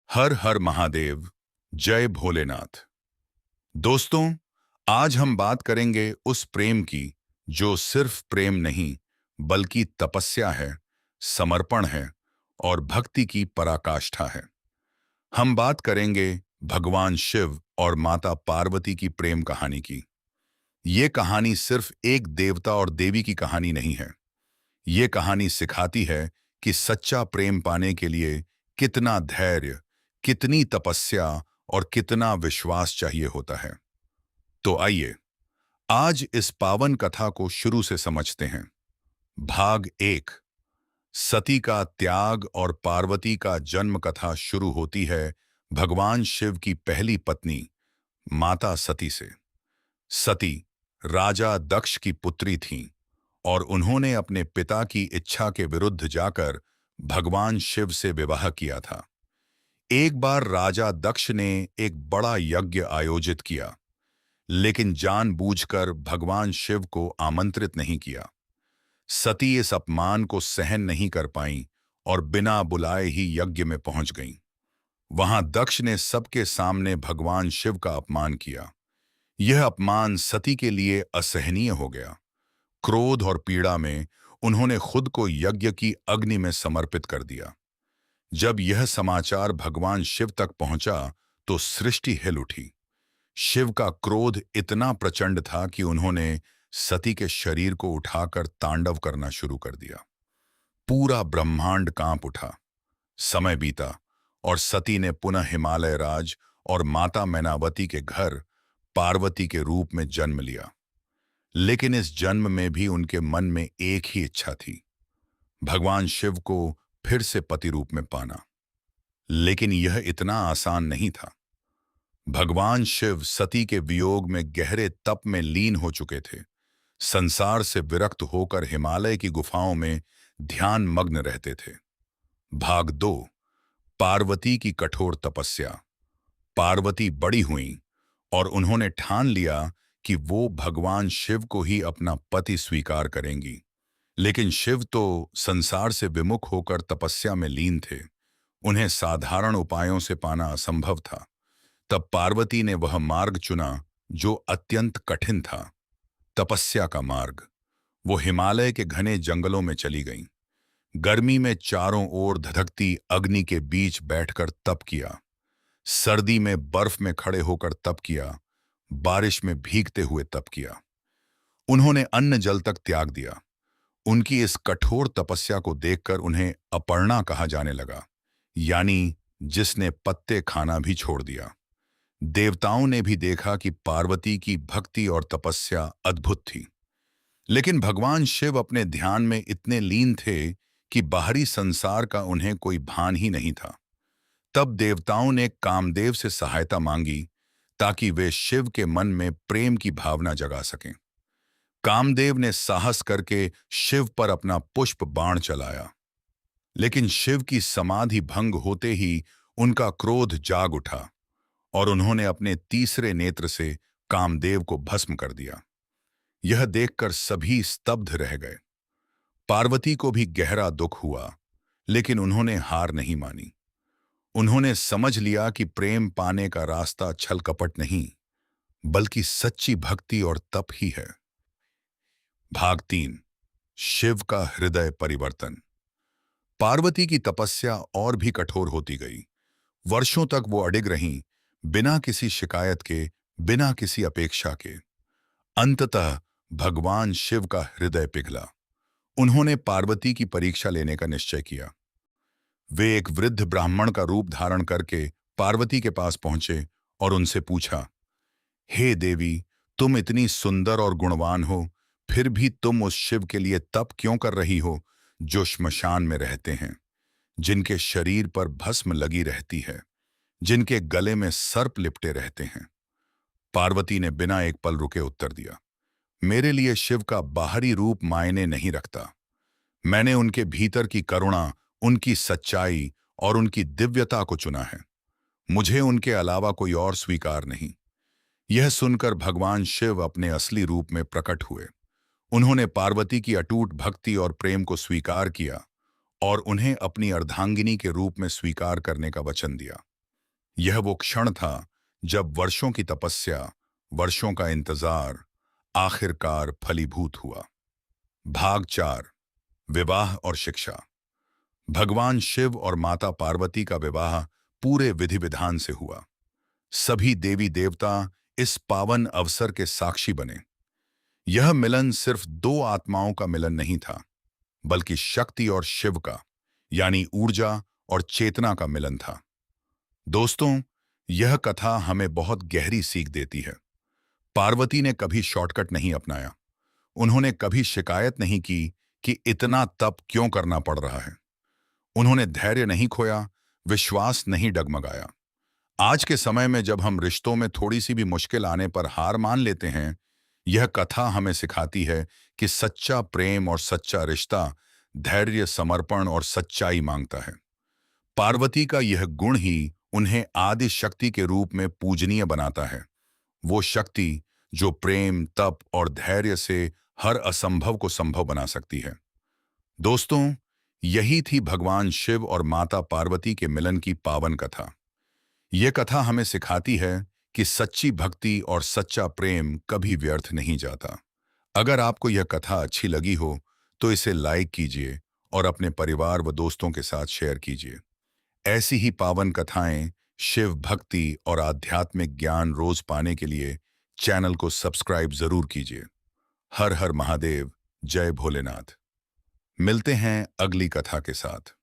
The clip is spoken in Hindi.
हर हर महादेव। जय भोलेनाथ। दोस्तों, आज हम बात करेंगे उस प्रेम की जो सिर्फ प्रेम नहीं बल्कि तपस्या है, समर्पण है और भक्ति की पराकाष्ठा है। हम बात करेंगे भगवान शिव और माता पार्वती की प्रेम कहानी की। ये कहानी सिर्फ एक देवता और देवी की कहानी नहीं है। ये कहानी सिखाती है कि सच्चा प्रेम पाने के लिए कितना धैर्य, कितनी तपस्या और कितना विश्वास चाहिए होता है। तो आइए आज इस पावन कथा को शुरू से समझते हैं। भाग एक। सती का त्याग और पार्वती का जन्म कथा शुरू होती है भगवान शिव की पहली पत्नी माता सती से। सती राजा दक्ष की पुत्री थीं और उन्होंने अपने पिता की इच्छा के विरुद्ध जाकर भगवान शिव से विवाह किया था। एक बार राजा दक्ष ने एक बड़ा यज्ञ आयोजित किया, लेकिन जानबूझकर भगवान शिव को आमंत्रित नहीं किया। सती इस अपमान को सहन नहीं कर पाईं और बिना बुलाए ही यज्ञ में पहुंच गईं। वहां दक्ष ने सबके सामने भगवान शिव का अपमान किया। यह अपमान सती के लिए असहनीय हो गया। क्रोध और पीड़ा में उन्होंने खुद को यज्ञ की अग्नि में समर्पित कर दिया। जब यह समाचार भगवान शिव तक पहुंचा तो सृष्टि हिल उठी। शिव का क्रोध इतना प्रचंड था कि उन्होंने सती के शरीर को उठाकर तांडव करना शुरू कर दिया। पूरा ब्रह्मांड कांप उठा। समय बीता और सती ने पुनः हिमालय राज और माता मैनावती के घर पार्वती के रूप में जन्म लिया। लेकिन इस जन्म में भी उनके मन में एक ही इच्छा थी, भगवान शिव को फिर से पति रूप में पाना। लेकिन यह इतना आसान नहीं था। भगवान शिव सती के वियोग में गहरे तप में लीन हो चुके थे। संसार से विरक्त होकर हिमालय की गुफाओं में ध्यान मग्न रहते थे। भाग दो। पार्वती की कठोर तपस्या। पार्वती बड़ी हुईं और उन्होंने ठान लिया कि वो भगवान शिव को ही अपना पति स्वीकार करेंगी। लेकिन शिव तो संसार से विमुख होकर तपस्या में लीन थे। उन्हें साधारण उपायों से पाना असंभव था। तब पार्वती ने वह मार्ग चुना जो अत्यंत कठिन था, तपस्या का मार्ग। वो हिमालय के घने जंगलों में चली गईं। गर्मी में चारों ओर धधकती अग्नि के बीच बैठकर तप किया। सर्दी में बर्फ में खड़े होकर तप किया। बारिश में भीगते हुए तप किया। उन्होंने अन्न जल तक त्याग दिया। उनकी इस कठोर तपस्या को देखकर उन्हें अपर्णा कहा जाने लगा, यानी जिसने पत्ते खाना भी छोड़ दिया। देवताओं ने भी देखा कि पार्वती की भक्ति और तपस्या अद्भुत थी। लेकिन भगवान शिव अपने ध्यान में इतने लीन थे कि बाहरी संसार का उन्हें कोई भान ही नहीं था। तब देवताओं ने कामदेव से सहायता मांगी ताकि वे शिव के मन में प्रेम की भावना जगा सकें। कामदेव ने साहस करके शिव पर अपना पुष्प बाण चलाया, लेकिन शिव की समाधि भंग होते ही उनका क्रोध जाग उठा और उन्होंने अपने तीसरे नेत्र से कामदेव को भस्म कर दिया। यह देखकर सभी स्तब्ध रह गए। पार्वती को भी गहरा दुख हुआ, लेकिन उन्होंने हार नहीं मानी। उन्होंने समझ लिया कि प्रेम पाने का रास्ता छल कपट नहीं, बल्कि सच्ची भक्ति और तप ही है। भाग तीन। शिव का हृदय परिवर्तन। पार्वती की तपस्या और भी कठोर होती गई। वर्षों तक वो अडिग रहीं, बिना किसी शिकायत के, बिना किसी अपेक्षा के। अंततः भगवान शिव का हृदय पिघला। उन्होंने पार्वती की परीक्षा लेने का निश्चय किया। वे एक वृद्ध ब्राह्मण का रूप धारण करके पार्वती के पास पहुंचे और उनसे पूछा, हे देवी, तुम इतनी सुंदर और गुणवान हो, फिर भी तुम उस शिव के लिए तप क्यों कर रही हो जो श्मशान में रहते हैं, जिनके शरीर पर भस्म लगी रहती है, जिनके गले में सर्प लिपटे रहते हैं? पार्वती ने बिना एक पल रुके उत्तर दिया, मेरे लिए शिव का बाहरी रूप मायने नहीं रखता। मैंने उनके भीतर की करुणा, उनकी सच्चाई और उनकी दिव्यता को चुना है। मुझे उनके अलावा कोई और स्वीकार नहीं। यह सुनकर भगवान शिव अपने असली रूप में प्रकट हुए। उन्होंने पार्वती की अटूट भक्ति और प्रेम को स्वीकार किया और उन्हें अपनी अर्धांगिनी के रूप में स्वीकार करने का वचन दिया। यह वो क्षण था जब वर्षों की तपस्या, वर्षों का इंतजार आखिरकार फलीभूत हुआ। भाग 4। विवाह और शिक्षा। भगवान शिव और माता पार्वती का विवाह पूरे विधि विधान से हुआ। सभी देवी देवता इस पावन अवसर के साक्षी बने। यह मिलन सिर्फ दो आत्माओं का मिलन नहीं था, बल्कि शक्ति और शिव का, यानी ऊर्जा और चेतना का मिलन था। दोस्तों, यह कथा हमें बहुत गहरी सीख देती है। पार्वती ने कभी शॉर्टकट नहीं अपनाया। उन्होंने कभी शिकायत नहीं की कि इतना तप क्यों करना पड़ रहा है। उन्होंने धैर्य नहीं खोया, विश्वास नहीं डगमगाया। आज के समय में जब हम रिश्तों में थोड़ी सी भी मुश्किल आने पर हार मान लेते हैं, यह कथा हमें सिखाती है कि सच्चा प्रेम और सच्चा रिश्ता धैर्य, समर्पण और सच्चाई मांगता है। पार्वती का यह गुण ही उन्हें आदि शक्ति के रूप में पूजनीय बनाता है। वो शक्ति जो प्रेम, तप और धैर्य से हर असंभव को संभव बना सकती है। दोस्तों, यही थी भगवान शिव और माता पार्वती के मिलन की पावन कथा। ये कथा हमें सिखाती है कि सच्ची भक्ति और सच्चा प्रेम कभी व्यर्थ नहीं जाता। अगर आपको यह कथा अच्छी लगी हो, तो इसे लाइक कीजिए और अपने परिवार व दोस्तों के साथ शेयर कीजिए। ऐसी ही पावन कथाएं, शिव भक्ति और आध्यात्मिक ज्ञान रोज पाने के लिए चैनल को सब्सक्राइब जरूर कीजिए। हर हर महादेव, जय भोलेनाथ। मिलते हैं अगली कथा के साथ।